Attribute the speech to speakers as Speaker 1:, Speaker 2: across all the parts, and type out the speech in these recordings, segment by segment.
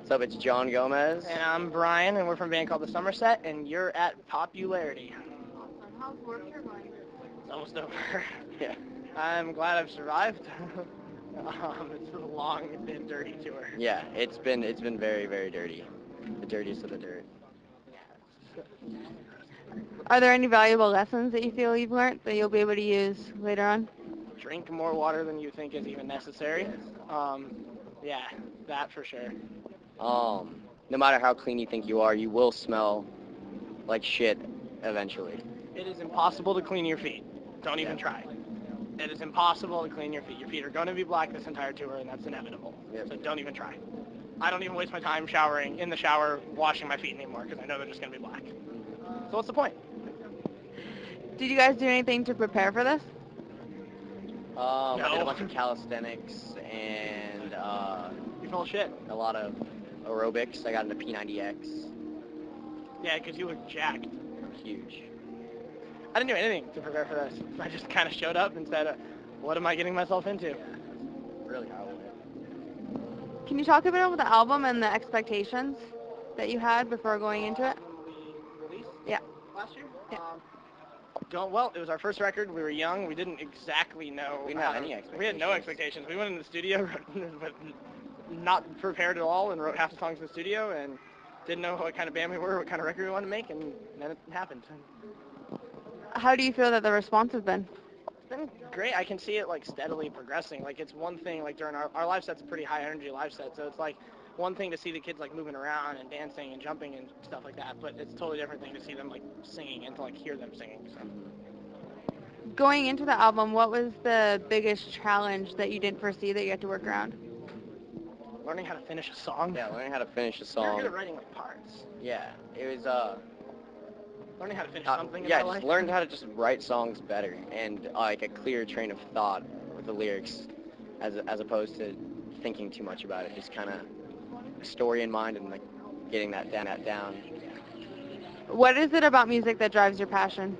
Speaker 1: What's up? It's John Gomez.
Speaker 2: And I'm Brian, and we're from a band called The Somerset, and you're at Popularity.
Speaker 3: How's work here going?
Speaker 2: It's almost over.
Speaker 1: Yeah.
Speaker 2: I'm glad I've survived. It's a long and dirty tour.
Speaker 1: Yeah, it's been very, very dirty. The dirtiest of the dirt.
Speaker 3: Are there any valuable lessons that you feel you've learned that you'll be able to use later on?
Speaker 2: Drink more water than you think is even necessary. Yeah, that for sure.
Speaker 1: No matter how clean you think you are, you will smell like shit eventually.
Speaker 2: It is impossible to clean your feet. Don't even try. It is impossible to clean your feet. Your feet are going to be black this entire tour, and that's inevitable.
Speaker 1: Yep.
Speaker 2: So don't even try. I don't even waste my time in the shower, washing my feet anymore, because I know they're just going to be black. So what's the point?
Speaker 3: Did you guys do anything to prepare for this?
Speaker 1: I did
Speaker 2: No.
Speaker 1: a bunch of calisthenics and
Speaker 2: You're full of shit.
Speaker 1: a lot of aerobics. I got into P90X.
Speaker 2: Yeah, because you look jacked.
Speaker 1: Huge.
Speaker 2: I didn't do anything to prepare for this. I just kind of showed up and said, what am I getting myself into?
Speaker 1: Really how it went.
Speaker 3: Can you talk a bit about the album and the expectations that you had before going into it?
Speaker 2: When we released
Speaker 3: Yeah.
Speaker 2: last year?
Speaker 3: Yeah.
Speaker 2: Well, it was our first record. We were young. We didn't exactly know.
Speaker 1: We didn't have any
Speaker 2: We had no
Speaker 1: expectations.
Speaker 2: expectations. We went in the studio but not prepared at all and wrote half the songs in the studio and didn't know what kind of band we were, what kind of record we wanted to make, and then it happened.
Speaker 3: How do you feel that the response has been?
Speaker 2: It's been great. I can see it like steadily progressing. Like it's one thing like during our live set's a pretty high energy live set, so it's like one thing to see the kids like moving around and dancing and jumping and stuff like that, but it's a totally different thing to see them like singing and to like hear them singing. So.
Speaker 3: Going into the album, what was the biggest challenge that you didn't foresee that you had to work around?
Speaker 2: Learning how to finish a song.
Speaker 1: Yeah, learning how to finish a
Speaker 2: You're
Speaker 1: song.
Speaker 2: good at writing like parts.
Speaker 1: Yeah, it was
Speaker 2: Learning how to finish something in
Speaker 1: yeah,
Speaker 2: my
Speaker 1: just
Speaker 2: life.
Speaker 1: learned how to just write songs better and like a clear train of thought with the lyrics, as opposed to thinking too much about it. Just kind of a story in mind and like getting that down.
Speaker 3: What is it about music that drives your passion?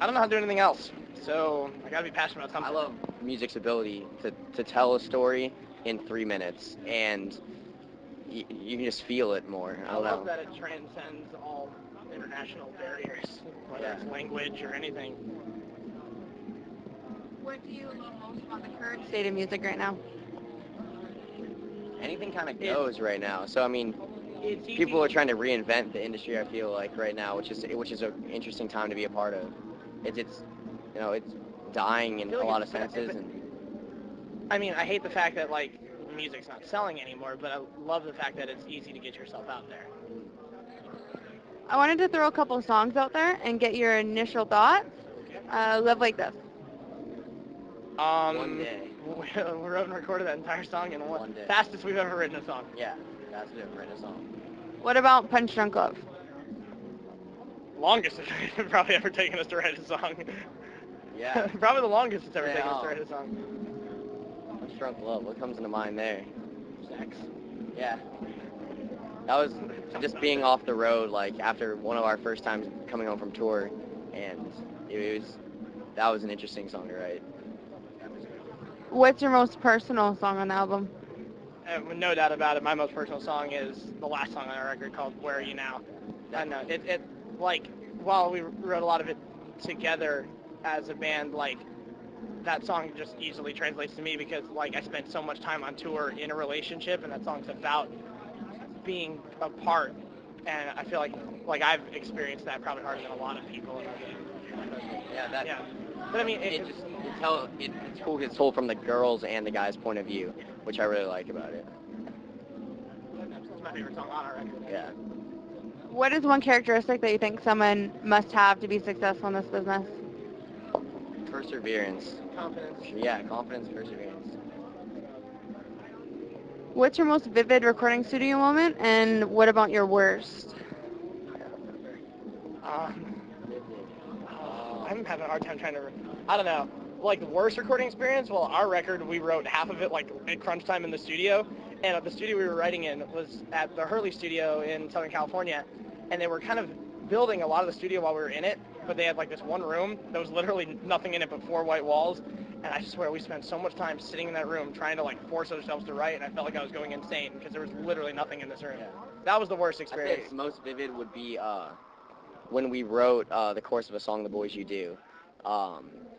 Speaker 2: I don't know how to do anything else, so I gotta be passionate about something.
Speaker 1: I love music's ability to tell a story in 3 minutes, and you can just feel it more. I
Speaker 2: I
Speaker 1: don't
Speaker 2: love
Speaker 1: know.
Speaker 2: that it transcends all international barriers, whether
Speaker 1: Yeah.
Speaker 2: it's language or anything.
Speaker 3: What do you love most about the current state of music right now?
Speaker 1: Anything kind of goes right now. So I mean,
Speaker 2: It's easy.
Speaker 1: people are trying to reinvent the industry. I feel like right now, which is an interesting time to be a part of. It's dying in
Speaker 2: I feel
Speaker 1: a
Speaker 2: like
Speaker 1: lot of
Speaker 2: it's-
Speaker 1: senses, and
Speaker 2: I mean, I hate the fact that like music's not selling anymore, but I love the fact that it's easy to get yourself out there.
Speaker 3: I wanted to throw a couple of songs out there and get your initial thoughts. Live Like This.
Speaker 1: One day.
Speaker 2: We wrote and recorded that entire song in
Speaker 1: One day.
Speaker 2: fastest we've ever written a song.
Speaker 1: yeah, that's different. A song.
Speaker 3: What about Punch Drunk Love?
Speaker 2: Longest it's probably ever taken us to write a song.
Speaker 1: Yeah.
Speaker 2: Probably the longest it's ever
Speaker 1: Yeah.
Speaker 2: taken us to write a song.
Speaker 1: Punch Drunk Love. What comes into mind there?
Speaker 2: Sex.
Speaker 1: Yeah. That was just being off the road, like after one of our first times coming home from tour, and that was an interesting song to write.
Speaker 3: What's your most personal song on the album?
Speaker 2: With no doubt about it, my most personal song is the last song on our record called "Where Are You Now." I know it like while we wrote a lot of it together as a band, like that song just easily translates to me because like I spent so much time on tour in a relationship, and that song's about being apart, and I feel like I've experienced that probably harder than a lot of people.
Speaker 1: Yeah,
Speaker 2: Yeah, but I mean,
Speaker 1: it's cool. It's told from the girls' and the guys' point of view, which I really like about it.
Speaker 2: it's my favorite song on our record.
Speaker 1: Yeah.
Speaker 3: What is one characteristic that you think someone must have to be successful in this business?
Speaker 1: Perseverance.
Speaker 2: Confidence.
Speaker 1: Yeah, confidence, perseverance.
Speaker 3: What's your most vivid recording studio moment, and what about your worst?
Speaker 2: I'm having a hard time trying to. I don't know. Like the worst recording experience. Well, our record we wrote half of it like at crunch time in the studio, and the studio we were writing in was at the Hurley Studio in Southern California, and they were kind of building a lot of the studio while we were in it, but they had like this one room that was literally nothing in it but 4 white walls, And I swear we spent so much time sitting in that room trying to like force ourselves to write, and I felt like I was going insane because there was literally nothing in this room.
Speaker 1: Yeah.
Speaker 2: That was the worst
Speaker 1: I
Speaker 2: experience.
Speaker 1: think most vivid would be when we wrote the chorus of a song, "The Boys You Do."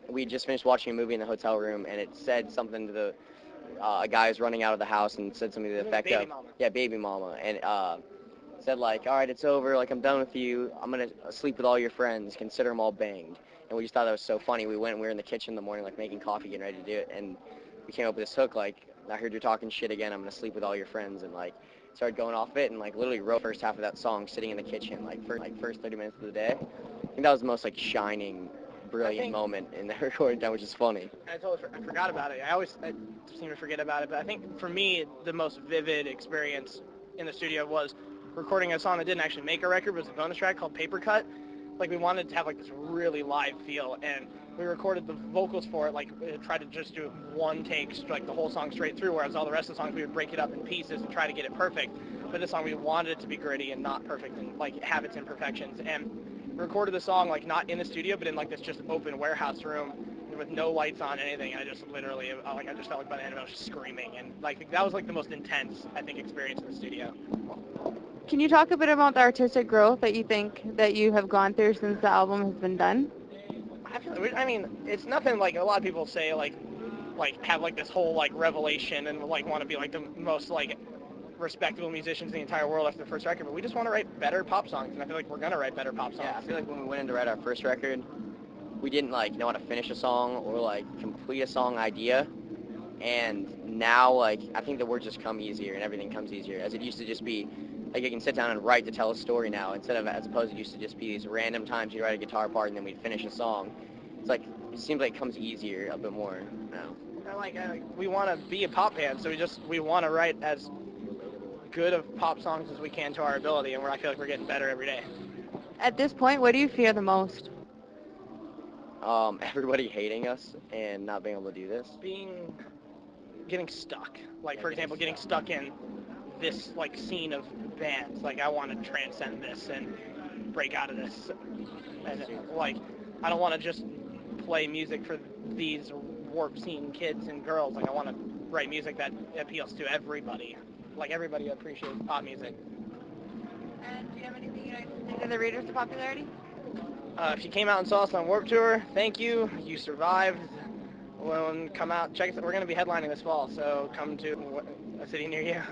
Speaker 1: We just finished watching a movie in the hotel room, and it said something to the a guy was running out of the house and said something to the effect
Speaker 2: Baby
Speaker 1: of,
Speaker 2: mama.
Speaker 1: yeah, baby mama, and said like, all right, it's over, like I'm done with you, I'm gonna sleep with all your friends, consider them all banged. And we just thought that was so funny. We went and we were in the kitchen in the morning, like making coffee, getting ready to do it, and we came up with this hook like, I heard you're talking shit again, I'm gonna sleep with all your friends, and like started going off it, and like literally wrote first half of that song sitting in the kitchen, like first 30 minutes of the day. I think that was the most like shining, brilliant moment in the recording time, which is funny.
Speaker 2: I forgot about it. I seem to forget about it, but I think for me the most vivid experience in the studio was recording a song that didn't actually make a record, but it was a bonus track called Paper Cut. Like we wanted to have like this really live feel, and we recorded the vocals for it. Like we tried to just do it one take, like the whole song straight through. Whereas all the rest of the songs we would break it up in pieces and try to get it perfect. But this song we wanted it to be gritty and not perfect and like have its imperfections. And we recorded the song like not in the studio, but in like this just open warehouse room with no lights on, anything. I just literally I just felt like by the end of it I was just screaming, and like that was like the most intense I think experience in the studio.
Speaker 3: Can you talk a bit about the artistic growth that you think that you have gone through since the album has been done?
Speaker 2: I mean, it's nothing like a lot of people say like have like this whole like revelation and like want to be like the most like respectable musicians in the entire world after the first record, but we just want to write better pop songs, and I feel like we're gonna write better pop songs.
Speaker 1: Yeah, I feel like when we went in to write our first record, we didn't like know how to finish a song or like complete a song idea, and now like I think the words just come easier and everything comes easier, as it used to just be like you can sit down and write to tell a story now, instead of as opposed to it used to just be these random times you write a guitar part and then we'd finish a song. It's like it seems like it comes easier a bit more now.
Speaker 2: We want to be a pop band, so we want to write as good of pop songs as we can to our ability, and I feel like we're getting better every day.
Speaker 3: At this point, what do you fear the most?
Speaker 1: Everybody hating us and not being able to do this.
Speaker 2: Getting stuck. Like for example, getting stuck in this like scene of bands. Like I want to transcend this and break out of this. And like I don't want to just play music for these warp scene kids and girls. Like I want to write music that appeals to everybody. Like everybody appreciates pop music.
Speaker 3: And do you have anything you'd like to say to the readers of popularity?
Speaker 2: If you came out and saw us on Warped Tour, thank you. You survived. Come out, check us out. We're going to be headlining this fall, so come to a city near you.